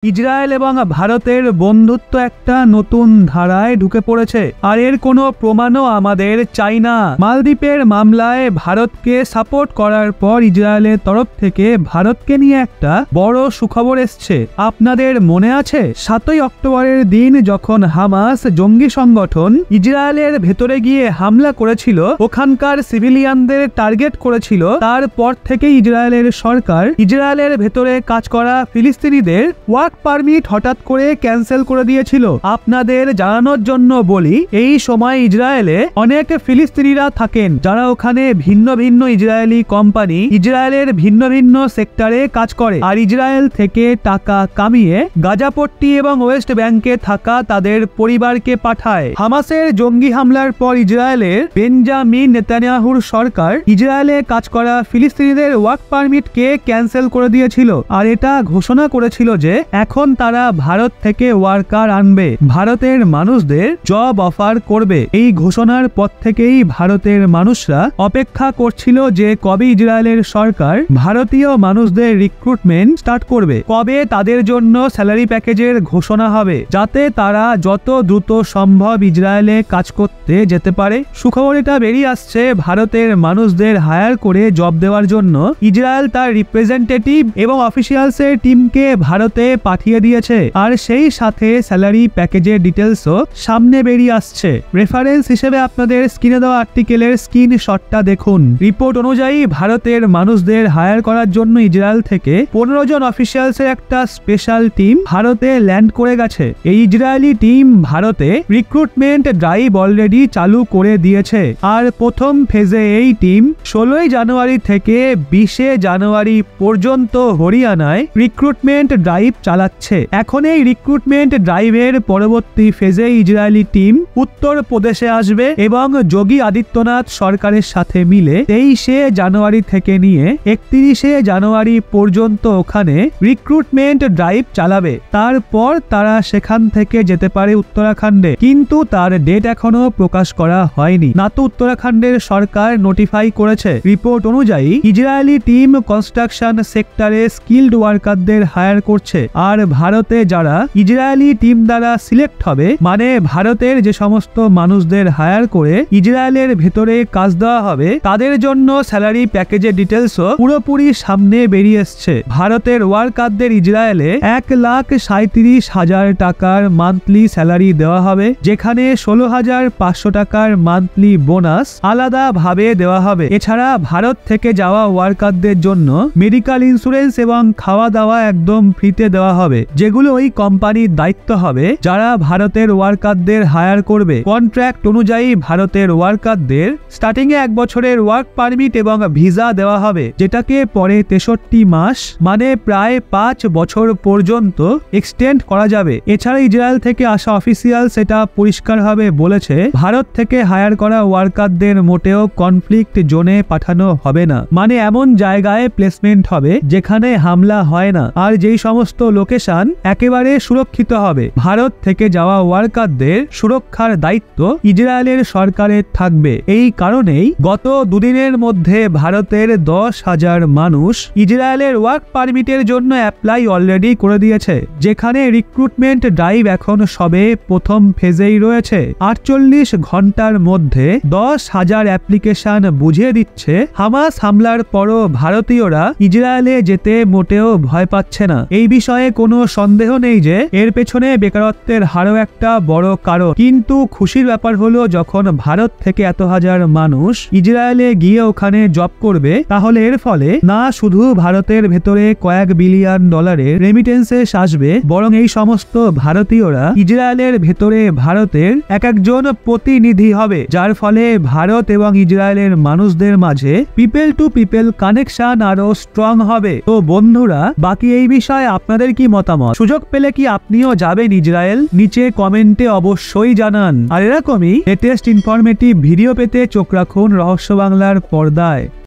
Israel এবং ভারতের বন্ধুত্ব একটা নতুন ধারায় ঢুকে পড়েছে, আর এর কোনো প্রমাণও আমাদের চাই না। মালদ্বীপের মামলায় ভারতকে সাপোর্ট করার পর ইসরায়েলের তরফ থেকে ভারতকে নিয়ে একটা বড় সুখবর এসছে। আপনাদের মনে আছে 7ই অক্টোবরের দিন যখন হামাস জঙ্গি সংগঠন ইসরায়েলের ভেতরে গিয়ে হামলা করেছিল, ওখানকার সিভিলিয়ানদের টার্গেট করেছিল, তারপর থেকে ইসরায়েলের সরকার ইসরায়েলের ভেতরে কাজ করা ফিলিস্তিনিদের ওয়ার্ক পারমিট হঠাৎ করে ক্যান্সেল করে দিয়েছিল। আপনাদের জানানোর জন্য বলি, এই সময় ইসরায়েলে অনেক ফিলিস্তিনিরা থাকেন যারা ওখানে ভিন্ন ভিন্ন ইসরায়েলি কোম্পানি ইসরায়েলের ভিন্ন ভিন্ন সেক্টরে কাজ করে, আর ইসরায়েল থেকে টাকা কামিয়ে গাজাপট্টি এবং ওয়েস্ট ব্যাংকে থাকা তাদের পরিবারকে পাঠায়। হামাসের জঙ্গি হামলার পর ইসরায়েলের বেঞ্জামিন নেতানিয়াহুর সরকার ইসরায়েলে কাজ করা ফিলিস্তিনিদের ওয়ার্ক পারমিটকে ক্যান্সেল করে দিয়েছিল, আর এটা ঘোষণা করেছিল যে এখন তারা ভারত থেকে ওয়ার্কার আনবে, ভারতের মানুষদের জব অফার করবে। এই ঘোষণার পর থেকেই ভারতের মানুষরা অপেক্ষা করছিল যে কবে ইসরায়েলের সরকার ভারতীয় মানুষদের রিক্রুটমেন্ট স্টার্ট করবে, কবে তাদের জন্য স্যালারি প্যাকেজের ঘোষণা হবে, যাতে তারা যত দ্রুত সম্ভব ইসরায়েলে কাজ করতে যেতে পারে। সুখবর এটা বেরিয়ে আসছে, ভারতের মানুষদের হায়ার করে জব দেওয়ার জন্য ইসরায়েল তার রিপ্রেজেন্টেটিভ এবং অফিসিয়ালসের টিমকে ভারতে পাঠিয়ে দিয়েছে, আর সেই সাথে স্যালারি প্যাকেজের ডিটেলসও সামনে বেরিয়ে আসছে। রেফারেন্স হিসেবে আপনাদের স্ক্রিনে দেওয়া আর্টিকেলের স্ক্রিনশটটা দেখুন। রিপোর্ট অনুযায়ী ভারতের মানুষদের হায়ার করার জন্য ইসরায়েল থেকে 15 জন অফিসিয়ালসের একটা স্পেশাল টিম ভারতে ল্যান্ড করে গেছে। এই ইসরায়েলি টিম ভারতে রিক্রুটমেন্ট ড্রাইভ অলরেডি চালু করে দিয়েছে, আর প্রথম ফেজে এই টিম 16 জানুয়ারি থেকে 20 জানুয়ারি পর্যন্ত হরিয়ানায় রিক্রুটমেন্ট ড্রাইভ চালাচ্ছে। এখন এই রিক্রুটমেন্ট ড্রাইভের পরবর্তী ফেজে ইসরায়েলি টিম উত্তর প্রদেশে আসবে এবং যোগী আদিত্যনাথ সরকারের সাথে মিলে 23 জানুয়ারি থেকে নিয়ে 31 জানুয়ারি পর্যন্ত ওখানে রিক্রুটমেন্ট ড্রাইভ চালাবে। তারপর তারা সেখান থেকে যেতে পারে উত্তরাখণ্ডে, কিন্তু তার ডেট এখনো প্রকাশ করা হয়নি, না তো উত্তরাখণ্ডের সরকার নোটিফাই করেছে। রিপোর্ট অনুযায়ী ইসরায়েলি টিম কনস্ট্রাকশন সেক্টরে স্কিলড ওয়ার্কারদের হায়ার করছে, আর ভারতে যারা ইসরায়েলি টিম দ্বারা সিলেক্ট হবে, মানে ভারতের যে সমস্ত মানুষদের হায়ার করে ইসরায়েলের ভেতরে কাজ দেওয়া হবে, তাদের জন্য স্যালারি প্যাকেজের ডিটেলসও পুরোপুরি সামনে বেরিয়ে এসছে। ভারতের ওয়ার্কারদের ইসরায়েলে 1,37,000 টাকার মান্থলি স্যালারি দেওয়া হবে, যেখানে 16,500 টাকার মান্থলি বোনাস আলাদা ভাবে দেওয়া হবে। এছাড়া ভারত থেকে যাওয়া ওয়ার্কারদের জন্য মেডিকেল ইন্স্যুরেন্স এবং খাওয়া দাওয়া একদম ফ্রিতে দেওয়া হবে, যেগুলো ওই কোম্পানির দায়িত্ব হবে যারা ভারতের ওয়ার্কারদের হায়ার করবে। কন্ট্রাক্ট অনুযায়ী ভারতের ওয়ার্কারদের স্টার্টিং এ 1 বছরের ওয়ার্ক পারমিট এবং ভিসা দেওয়া হবে, যেটাকে পরে 63 মাস মানে প্রায় 5 বছর পর্যন্ত এক্সটেন্ড করা যাবে। এছাড়া ইসরায়েল থেকে আসা অফিসিয়াল সেটা পরিষ্কারভাবে বলেছে, ভারত থেকে হায়ার করা ওয়ার্কারদের মোটেও কনফ্লিক্ট জোনে পাঠানো হবে না, মানে এমন জায়গায় প্লেসমেন্ট হবে যেখানে হামলা হয় না, আর যেই সমস্ত লোকেশন একেবারে সুরক্ষিত হবে। ভারত থেকে যাওয়া ওয়ার্কারদের সুরক্ষার দায়িত্ব ইসরায়েলের সরকারের থাকবে। এই কারণেই গত দুদিনের মধ্যে ভারতের 10,000 মানুষ ইসরায়েলের ওয়ার্ক পারমিটের জন্য অ্যাপ্লাই অলরেডি করে দিয়েছে, যেখানে রিক্রুটমেন্ট ড্রাইভ এখন সবে প্রথম ফেজেই রয়েছে। 48 ঘন্টার মধ্যে 10,000 অ্যাপ্লিকেশন বুঝিয়ে দিচ্ছে হামাস হামলার পরও ভারতীয়রা ইসরায়েলে যেতে মোটেও ভয় পাচ্ছে না। এই বিষয়ে কোনো সন্দেহ নেই যে এর পেছনে বেকারত্বের হারও একটা বড় কারণ, কিন্তু খুশির ব্যাপার হলো যখন ভারত থেকে এত হাজার মানুষ ইসরায়েলে গিয়ে ওখানে জব করবে, তাহলে এর ফলে না শুধু ভারতের ভেতরে কয়েক বিলিয়ন ডলারের রেমিটেন্সেস আসবে, বরং এই সমস্ত ভারতীয়রা ইসরায়েলের ভেতরে ভারতের একজন প্রতিনিধি হবে, যার ফলে ভারত এবং ইসরায়েলের মানুষদের মাঝে পিপল টু পিপল কানেকশন আরো স্ট্রং হবে। তো বন্ধুরা, বাকি এই বিষয়ে আপনাদের কি মতামত? সুযোগ পেলে কি আপনিও যাবেন ইসরায়েল? নিচে কমেন্টে অবশ্যই জানান। আর এরকমই লেটেস্ট ইনফরমেটিভ ভিডিও পেতে চোখ রাখুন রহস্য বাংলার পর্দায়।